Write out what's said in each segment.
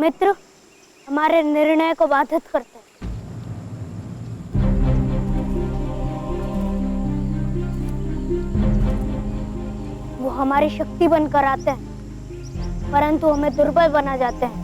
मित्र हमारे निर्णय को बाधित करते हैं। वो हमारी शक्ति बनकर आते हैं, परंतु हमें दुर्बल बना जाते हैं।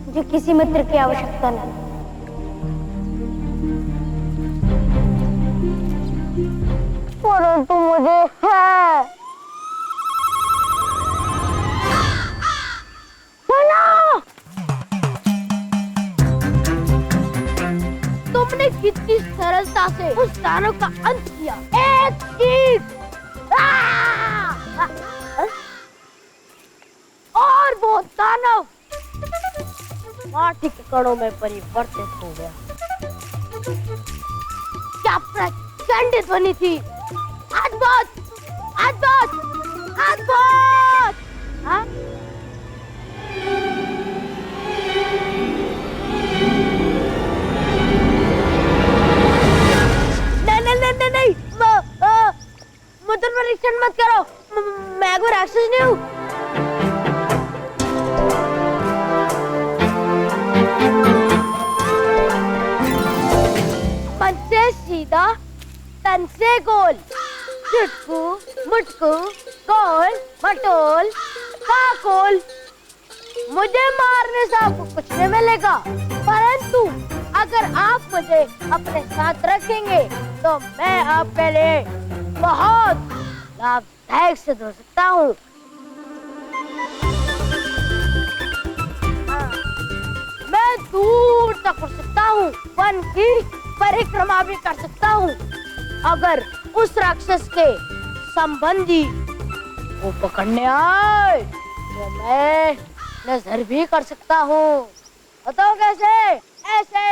मुझे किसी मित्र की आवश्यकता नहीं। परंतु मुझे है। तुमने कितनी सरलता से उस दानव का अंत किया। एक चीख और वो दानव माटी के कणों में परिवर्तित हो गया। क्या प्रचंड ध्वनि थी। अद्भुत अद्भुत अद्भुत। हाँ? नहीं, मुद्रा परीक्षण मत करो। मैं कोई राक्षस नहीं हूँ। मन से सीधा, तन से गोल, चुटकू मुटकू गोल मटोल काकोल। मुझे मारने से आपको कुछ नहीं मिलेगा, परंतु अगर आप मुझे अपने साथ रखेंगे तो मैं आपके लिए बहुत लाभदायक सिद्ध हो सकता हूँ। मैं दूर तक उड़ सकता हूँ, वन की परिक्रमा भी कर सकता हूँ। अगर उस राक्षस के संबंधी वो पकड़ने आए तो मैं नजर भी कर सकता हूँ। बताओ कैसे? ऐसे।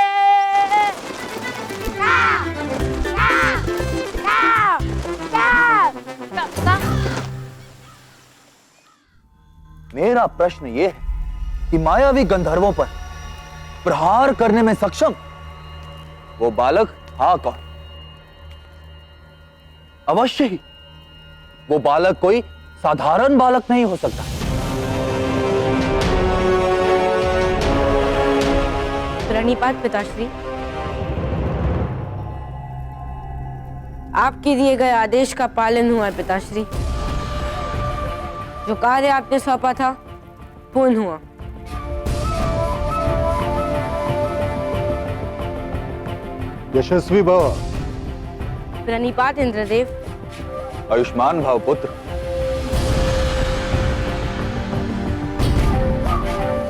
मेरा प्रश्न ये है कि मायावी गंधर्वों पर प्रहार करने में सक्षम वो बालक था कौन? अवश्य ही वो बालक कोई साधारण बालक नहीं हो सकता। प्रणिपात पिताश्री, आपके दिए गए आदेश का पालन हुआ है पिताश्री। जो कार्य आपने सौंपा था पूर्ण हुआ। यशस्वी भव। प्रणिपात इंद्रदेव। आयुष्मान भव पुत्र।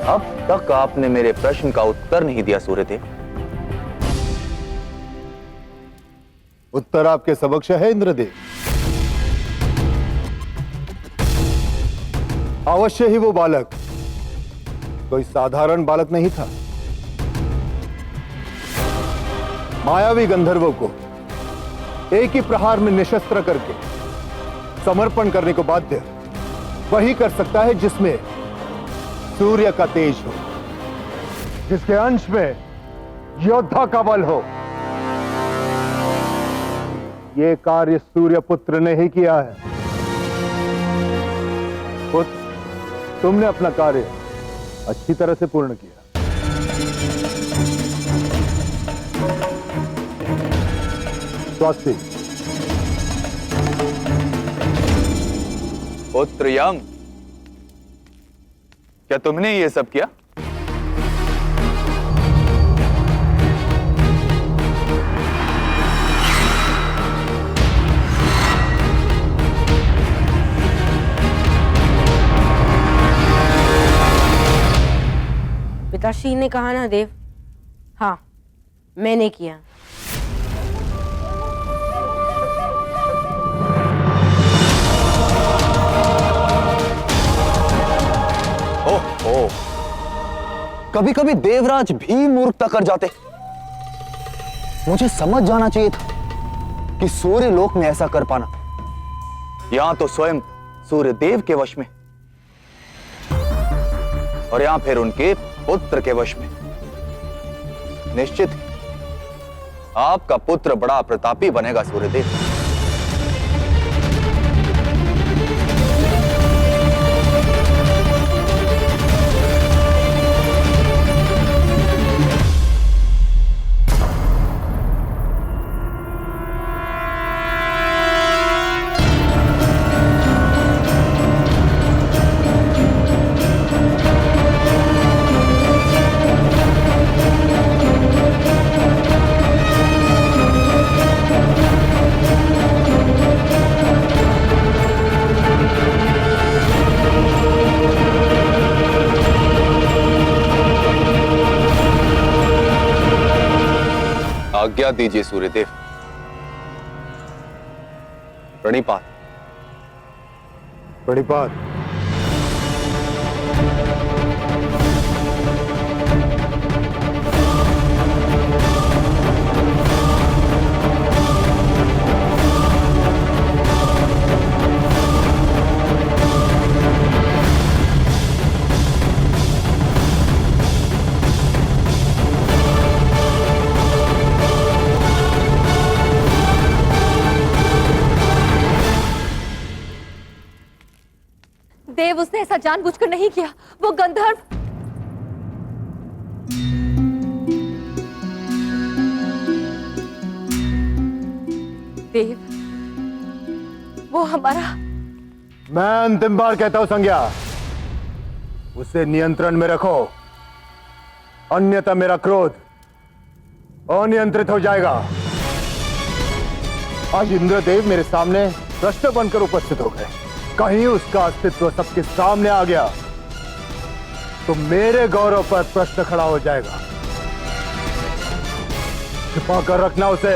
अब तक आपने मेरे प्रश्न का उत्तर नहीं दिया सूर्यदेव। उत्तर आपके समक्ष है इंद्रदेव। अवश्य ही वो बालक कोई साधारण बालक नहीं था। मायावी गंधर्वों को एक ही प्रहार में निशस्त्र करके समर्पण करने को बाध्य वही कर सकता है जिसमें सूर्य का तेज हो, जिसके अंश में योद्धा का बल हो। यह कार्य सूर्य पुत्र ने ही किया है। पुत्र, तुमने अपना कार्य अच्छी तरह से पूर्ण किया। स्वास्थ्य। पुत्र यम, क्या तुमने ये सब किया? पिताश्री ने कहा ना देव। हाँ, मैंने किया। ओह, कभी कभी देवराज भी मूर्खता कर जाते। मुझे समझ जाना चाहिए था कि सूर्य लोक में ऐसा कर पाना यहां तो स्वयं सूर्य देव के वश में और यहां फिर उनके पुत्र के वश में। निश्चित आपका पुत्र बड़ा प्रतापी बनेगा सूर्यदेव। आज्ञा दीजिए सूर्यदेव। प्रणिपात। प्रणिपात। देव, उसने ऐसा जानबूझकर नहीं किया। वो गंधर्व देव, वो हमारा। मैं अंतिम बार कहता हूं संज्ञा, उसे नियंत्रण में रखो, अन्यथा मेरा क्रोध अनियंत्रित हो जाएगा। आज इंद्रदेव मेरे सामने प्रश्न बनकर उपस्थित हो गए। कहीं उसका अस्तित्व सबके सामने आ गया तो मेरे गौरव पर प्रश्न खड़ा हो जाएगा। छिपा कर रखना उसे।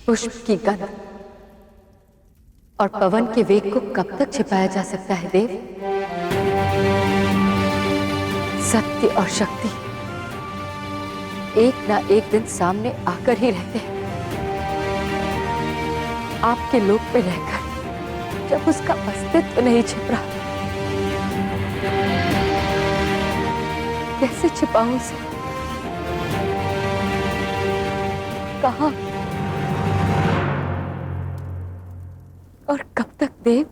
पुष्प की गंध और पवन के वेग को कब तक छिपाया जा सकता है देव? सत्य और शक्ति एक ना एक दिन सामने आकर ही रहते हैं। आपके लोक में रहकर जब उसका अस्तित्व नहीं छिप रहा, कैसे छिपाऊं उसे? कहां और कब तक देव?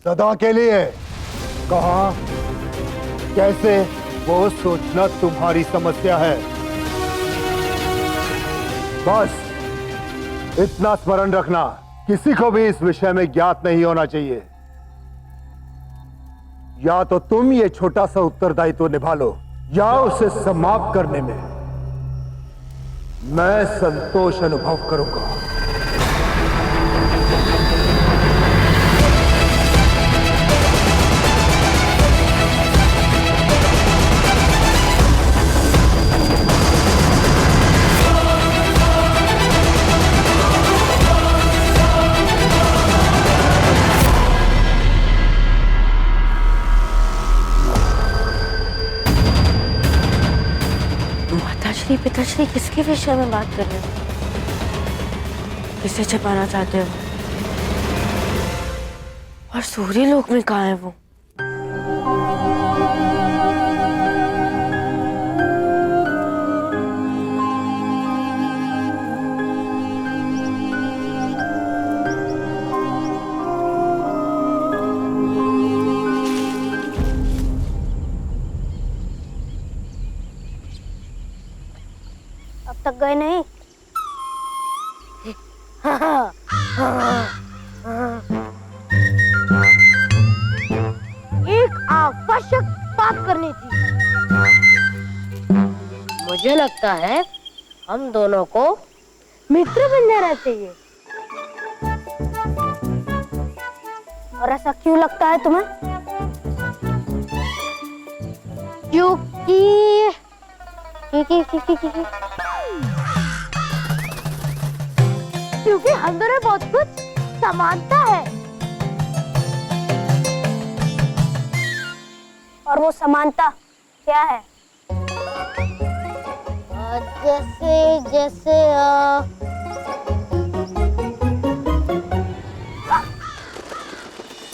सदा के लिए। कहां, कैसे, वो सोचना तुम्हारी समस्या है। बस इतना स्मरण रखना, किसी को भी इस विषय में ज्ञात नहीं होना चाहिए। या तो तुम ये छोटा सा उत्तरदायित्व निभा लो, या उसे समाप्त करने में मैं संतोष अनुभव करूंगा। माताश्री पिताश्री किसके विषय में बात कर रहे हो? किसे छिपाना चाहते हो? और सूर्य लोक में कहाँ है वो? अब तक गए नहीं? एक आवश्यक बात करनी थी। मुझे लगता है हम दोनों को मित्र बन जाना चाहिए। और ऐसा क्यों लगता है तुम्हें? क्योंकि हम दोनों बहुत कुछ समानता है। और वो समानता क्या है?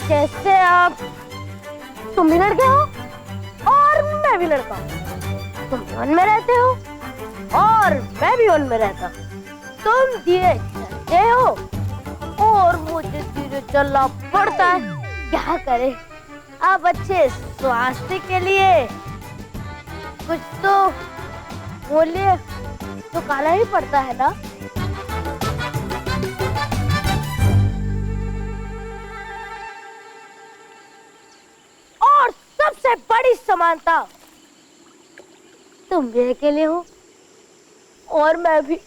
जैसे आप तुम भी लड़के हो और मैं भी लड़का हूँ। तुम वन में रहते हो और मैं भी वन में रहता हूँ। तुम धीरे चलते हो और मुझे धीरे चलना पड़ता है। क्या करें, अब अच्छे स्वास्थ्य के लिए कुछ तो मूल्य तो काला ही पड़ता है ना। और सबसे बड़ी समानता, तुम भी अकेले हो और मैं भी।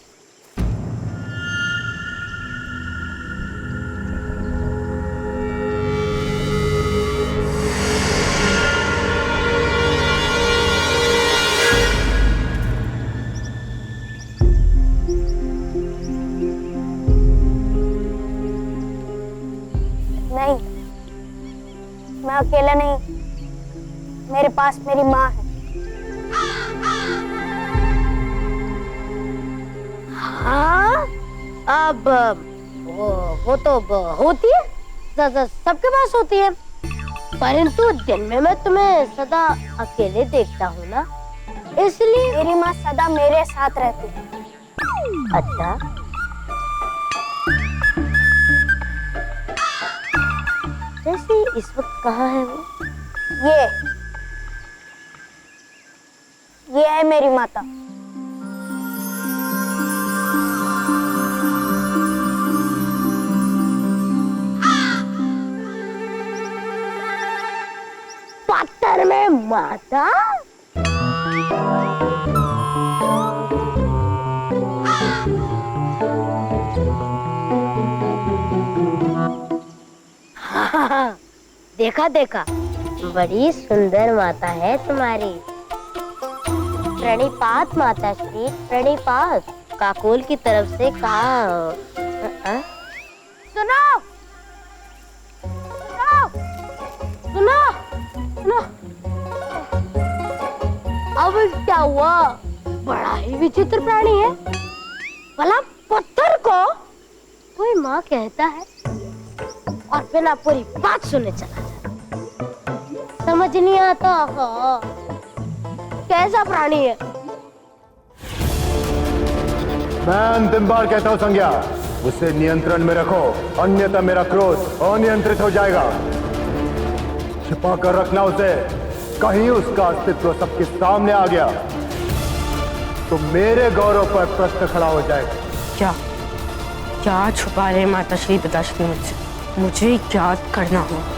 नहीं, मैं अकेला नहीं, मेरे पास मेरी माँ है। हाँ, अब वो तो होती है, सबके पास होती है, परंतु दिन में मैं तुम्हें सदा अकेले देखता हूँ ना, इसलिए मेरी माँ सदा मेरे साथ रहती है। अच्छा, जैसे इस वक्त कहाँ है वो? ये है मेरी माता। पत्थर में माता? हाँ, देखा देखा, बड़ी सुंदर माता है तुम्हारी। प्रणिपात माता श्री, प्रणिपात। काकोल की तरफ से कहा। सुनो सुनो सुनो सुनो, अब क्या हुआ? बड़ा ही विचित्र प्राणी है। भला पत्थर को कोई माँ कहता है और बिना पूरी बात सुनने चला जाता। समझ नहीं आता। हाँ, कैसा प्राणी है? मैं अंतिम बार कहता हूं संज्ञा, उसे नियंत्रण में रखो, अन्यथा मेरा क्रोध अनियंत्रित हो जाएगा। छिपा कर रखना उसे, कहीं उसका अस्तित्व सबके सामने आ गया तो मेरे गौरव पर प्रश्न खड़ा हो जाएगा। क्या छुपा रहे माता श्री पिताश्री मुझसे? मुझे याद करना होगा।